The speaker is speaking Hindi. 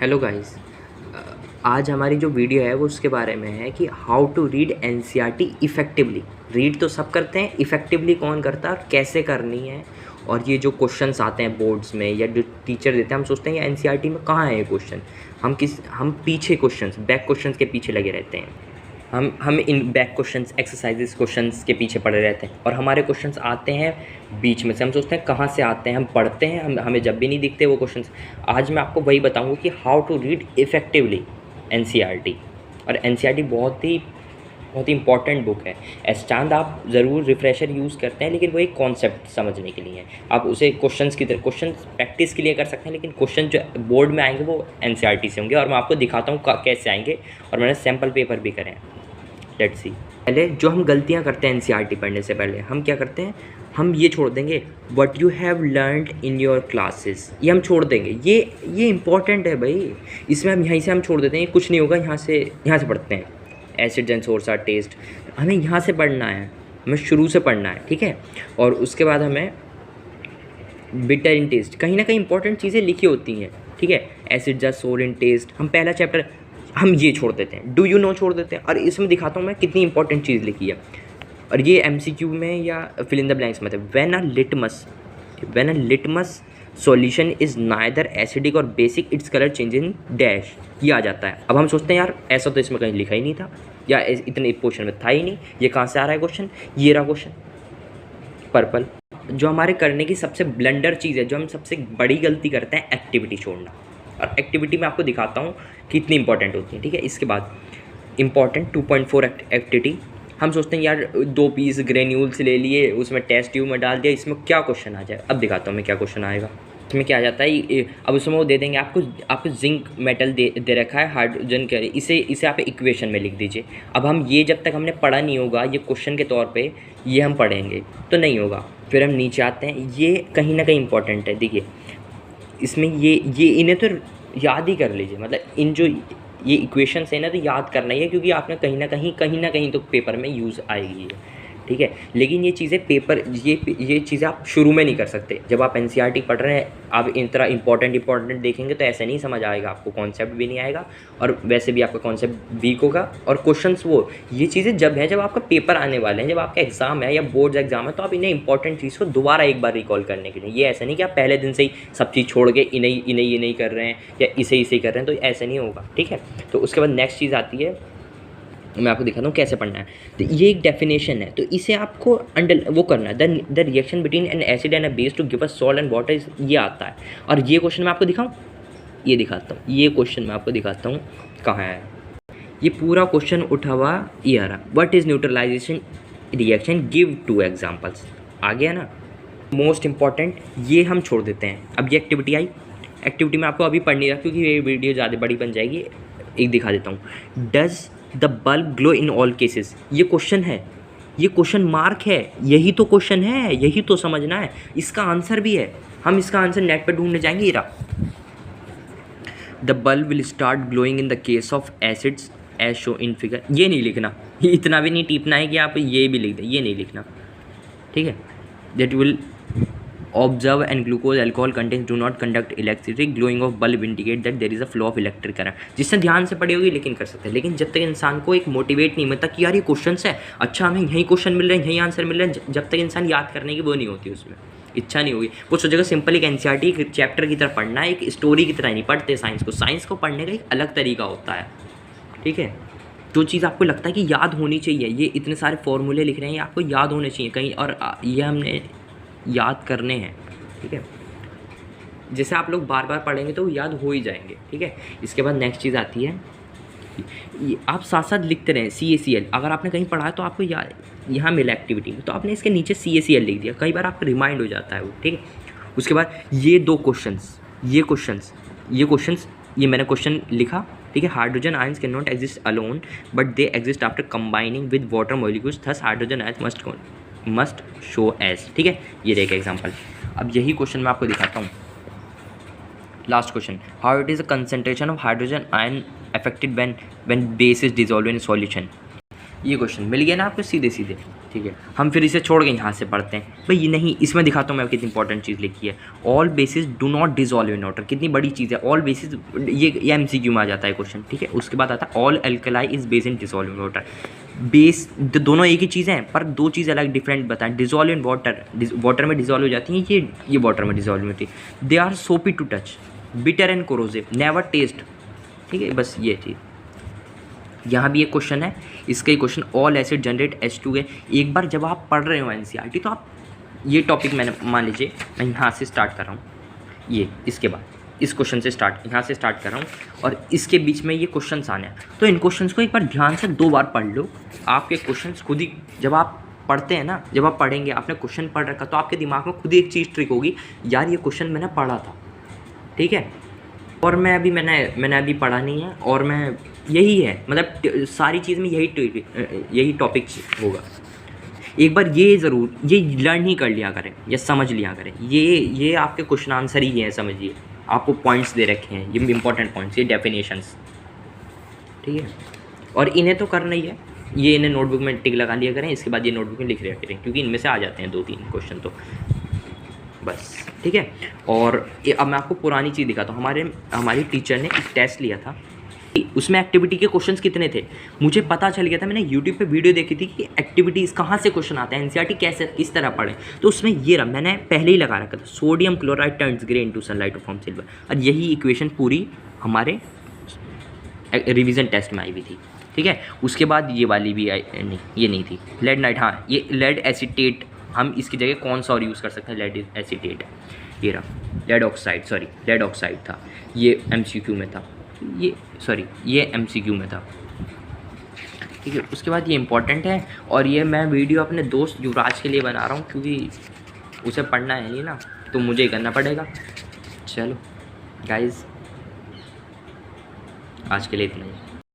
Hello guys. आज हमारी जो वीडियो है वो उसके बारे में है कि how to read NCERT effectively. Read तो सब करते हैं, इफ़ेक्टिवली कौन करता है और कैसे करनी है। और ये जो क्वेश्चंस आते हैं बोर्ड्स में या जो टीचर देते हैं, हम सोचते हैं ये एनसीईआरटी में कहाँ है ये क्वेश्चन। हम पीछे क्वेश्चंस, बैक क्वेश्चंस के पीछे लगे रहते हैं। हम in back questions, exercises questions के पीछे पड़े रहते हैं और हमारे क्वेश्चंस आते हैं बीच में से। हम सोचते हैं कहाँ से आते हैं, हम पढ़ते हैं, हमें जब भी नहीं दिखते वो क्वेश्चंस। आज मैं आपको वही बताऊंगा कि how to read effectively NCERT. और एनसीईआरटी बहुत ही इंपॉर्टेंट बुक है। एस्टांड आप ज़रूर रिफ्रेशर यूज़ करते हैं, लेकिन वो एक कॉन्सेप्ट समझने के लिए है। आप उसे क्वेश्चंस की तरह क्वेश्चन प्रैक्टिस के लिए कर सकते हैं, लेकिन क्वेश्चन जो बोर्ड में आएंगे वो एनसीईआरटी से होंगे। और मैं आपको दिखाता हूँ कैसे आएंगे, और मैंने सैम्पल पेपर भी करे हैं। Let's see. पहले जो हम गलतियां करते हैं एनसीईआरटी पढ़ने से पहले, हम क्या करते हैं, हम ये छोड़ देंगे what you have learned in your classes. ये हम छोड़ देंगे। ये इंपॉर्टेंट है भाई। इसमें हम यहीं से हम छोड़ देते हैं, कुछ नहीं होगा, यहाँ से पढ़ते हैं। Acids and sour are taste, हमें यहाँ से पढ़ना है, हमें शुरू से पढ़ना है, ठीक है। और उसके बाद हमें बिटर इन टेस्ट, कहीं ना कहीं इंपॉर्टेंट चीज़ें लिखी होती हैं, ठीक है। एसिड्स आर सोर इन टेस्ट, हम पहला चैप्टर हम ये छोड़ देते हैं, डू यू नो छोड़ देते हैं। और इसमें दिखाता हूँ मैं कितनी इंपॉर्टेंट चीज़ लिखी है। और ये एमसीक्यू में या फिल इन द ब्लैंक्स में था। When a litmus solution is neither acidic और basic, it's colour change in dash, ये आ जाता है। अब हम सोचते हैं यार ऐसा तो इसमें कहीं लिखा ही नहीं था, या इतने पोर्शन में था ही नहीं, ये कहाँ से आ रहा है क्वेश्चन। ये रहा क्वेश्चन, पर्पल। जो हमारे करने की सबसे ब्लंडर चीज़ है, जो हम सबसे बड़ी गलती करते हैं, एक्टिविटी छोड़ना। और एक्टिविटी में आपको दिखाता हूँ कितनी इंपॉर्टेंट होती है, ठीक है। इसके बाद इंपॉर्टेंट 2.4 एक्टिविटी। हम सोचते हैं यार 2 पीस ग्रेन्यूल्स ले लिए, उसमें टेस्ट ट्यूब में डाल दिया, इसमें क्या क्वेश्चन आ जाए। अब दिखाता हूँ मैं क्या क्वेश्चन आएगा। इसमें क्या आ जाता है, अब उसमें वो दे देंगे आपको जिंक मेटल दे रखा है, हाइड्रोजन के, इसे आप इक्वेशन में लिख दीजिए। अब हम ये जब तक हमने पढ़ा नहीं होगा, ये क्वेश्चन के तौर पे ये हम पढ़ेंगे तो नहीं होगा। फिर हम नीचे आते हैं, ये कहीं ना कहीं इंपॉर्टेंट है। देखिए इसमें ये इन्हें तो याद ही कर लीजिए, मतलब इन जो ये इक्वेशंस है ना, तो याद करना ही है, क्योंकि आपने कहीं ना कहीं तो पेपर में यूज़ आएगी है, ठीक है। लेकिन ये चीज़ें ये चीज़ें आप शुरू में नहीं कर सकते। जब आप एनसीईआरटी पढ़ रहे हैं, आप इन तरह इंपॉर्टेंट देखेंगे तो ऐसे नहीं समझ आएगा, आपको कॉन्सेप्ट भी नहीं आएगा, और वैसे भी आपका कॉन्सेप्ट वीक होगा। और क्वेश्चंस ये चीज़ें जब आपका पेपर आने वाले हैं, जब आपका एग्ज़ाम है या बोर्ड्स एग्जाम है, तो आप इन्हें इंपॉर्टेंट चीज़ को दोबारा एक बार रिकॉल करने के लिए, ये ऐसा नहीं कि आप पहले दिन से ही सब चीज़ छोड़ के इन्हें ये नहीं कर रहे हैं या इसे कर रहे हैं, तो ऐसे नहीं होगा, ठीक है। तो उसके बाद नेक्स्ट चीज़ आती है, मैं आपको दिखाता हूँ कैसे पढ़ना है। तो ये एक डेफिनेशन है, तो इसे आपको वो करना है, the reaction between an acid and a base to give a salt and water, ये आता है। और ये क्वेश्चन मैं आपको दिखाऊँ, ये दिखाता हूँ, ये क्वेश्चन मैं आपको दिखाता हूँ कहाँ है। ये पूरा क्वेश्चन उठा हुआ ये आ रहा, what is neutralisation reaction, give 2 examples. आ गया ना। मोस्ट इंपॉर्टेंट ये हम छोड़ देते हैं। अब ये एक्टिविटी आई, एक्टिविटी में आपको अभी पढ़नी रहा, क्योंकि ये वीडियो ज़्यादा बड़ी बन जाएगी। एक दिखा देता हूँ, does the bulb glow in all cases. ये क्वेश्चन है, ये क्वेश्चन मार्क है, यही तो क्वेश्चन है, यही तो समझना है। इसका आंसर भी है, हम इसका आंसर नेट पर ढूंढने जाएंगे। ये रहा, the bulb will start glowing in the case of acids as show in figure. ये नहीं लिखना, ये इतना भी नहीं टीपना है कि आप ये भी लिख दें, ये नहीं लिखना, ठीक है। That will observe and glucose alcohol contents do not conduct electricity, glowing of bulb indicate that there is a flow of electric current. जिससे ध्यान से पढ़ी होगी लेकिन कर सकते हैं। लेकिन जब तक इंसान को एक मोटिवेट नहीं मिलता कि यार ये क्वेश्चन है, अच्छा हमें यही क्वेश्चन मिल रहे हैं, यही आंसर मिल रहे हैं, जब तक इंसान याद करने की वो नहीं होती, उसमें इच्छा नहीं होगी। वो सोचेगा सिंपल एक एनसीईआरटी एक चैप्टर की तरह पढ़ना है, एक स्टोरी की तरह नहीं पढ़ते साइंस को पढ़ने का एक अलग तरीका होता है, ठीक है। जो चीज़ आपको लगता है कि याद होनी चाहिए, ये इतने सारे फॉर्मूले लिख रहे हैं, ये आपको याद होने चाहिए कहीं, और ये हमने याद करने हैं, ठीक है। जैसे आप लोग बार बार पढ़ेंगे तो याद हो ही जाएंगे, ठीक है। इसके बाद नेक्स्ट चीज़ आती है, आप साथ साथ लिखते रहें CACL। अगर आपने कहीं पढ़ा है तो आपको यहाँ मिला एक्टिविटी में, तो आपने इसके नीचे CACL लिख दिया, कई बार आपको रिमाइंड हो जाता है वो, ठीक है। उसके बाद ये 2 क्वेश्चंस ये मैंने क्वेश्चन लिखा, ठीक है। Hydrogen ions can not exist alone but they exist after combining with water molecules, thus hydrogen ions must show as, ठीक है। ये देखिए एग्जाम्पल। अब यही क्वेश्चन मैं आपको दिखाता हूँ, last question, how it is a concentration of hydrogen ion affected when base is dissolve in solution. ये क्वेश्चन मिल गया ना आपको सीधे। ठीक है, हम फिर इसे छोड़ के यहाँ से पढ़ते हैं। भाई ये नहीं, इसमें दिखाता हूँ मैं कितनी इंपॉर्टेंट चीज़ लिखी है। All basis do not dissolve in water, कितनी बड़ी चीज़ है ऑल बेसिस, ये MCQ में आ जाता है क्वेश्चन, ठीक है। उसके बाद आता है all alkali is base in dissolve in water. Base दोनों एक ही चीज़ें हैं पर दो चीज़ अलग डिफरेंट बताएं। डिजॉल्व इन वाटर, वाटर में डिजॉल्व हो जाती हैं, ये वाटर में डिजॉल्व होती है। They are soapy to touch, bitter and corrosive, never taste, ठीक है। बस ये चीज़ यहाँ भी एक क्वेश्चन है, इसका ही question all acid generate H2 है। एक बार जब आप पढ़ रहे हो NCERT तो आप ये टॉपिक मैंने मान लीजिए मैं यहाँ से स्टार्ट कर रहा हूँ, ये इसके बाद इस क्वेश्चन से यहाँ से स्टार्ट कर रहा हूँ और इसके बीच में ये क्वेश्चंस आने हैं, तो इन क्वेश्चंस को एक बार ध्यान से 2 बार पढ़ लो। आपके क्वेश्चंस खुद ही, जब आप पढ़ते हैं ना, जब आप पढ़ेंगे, आपने क्वेश्चन पढ़ रखा तो आपके दिमाग में खुद ही एक चीज़ ट्रिक होगी, यार ये क्वेश्चन मैंने पढ़ा था, ठीक है। और मैंने अभी पढ़ा नहीं है, और मैं यही है, मतलब सारी चीज़ में यही टॉपिक होगा। एक बार ये ज़रूर ये लर्न ही कर लिया करें या समझ लिया करें। ये आपके क्वेश्चन आंसर ही हैं, समझिए। आपको पॉइंट्स दे रखे हैं, ये इंपॉर्टेंट पॉइंट्स, ये डेफिनेशंस, ठीक है। और इन्हें तो करना ही है, ये इन्हें नोटबुक में टिक लगा लिया करें। इसके बाद ये नोटबुक में लिख लिया करें, क्योंकि इनमें से आ जाते हैं 2-3 क्वेश्चन तो बस, ठीक है। और अब मैं आपको पुरानी चीज़ दिखाता हूँ। हमारी टीचर ने एक टेस्ट लिया था, उसमें एक्टिविटी के क्वेश्चंस कितने थे मुझे पता चल गया था। मैंने यूट्यूब पे वीडियो देखी थी कि एक्टिविटीज़ कहाँ से क्वेश्चन आते हैं, NCERT कैसे किस तरह पढ़ें। तो उसमें ये रहा, मैंने पहले ही लगा रखा था, sodium chloride turns grey into sunlight to form silver. और यही इक्वेशन पूरी हमारे रिवीजन टेस्ट में आई हुई थी, ठीक है। उसके बाद ये वाली भी आई, नहीं ये नहीं थी, लेड नाइट, हाँ ये लेड एसीटेट, हम इसकी जगह कौन सा और यूज़ कर सकते हैं, लेड एसीटेट है, ये रहा लेड ऑक्साइड था, ये MCQ में था, ये MCQ में था, ठीक है। उसके बाद ये इंपॉर्टेंट है, और ये मैं वीडियो अपने दोस्त युवराज के लिए बना रहा हूँ, क्योंकि उसे पढ़ना है नहीं ना, तो मुझे ही करना पड़ेगा। चलो गाइज़, आज के लिए इतना ही।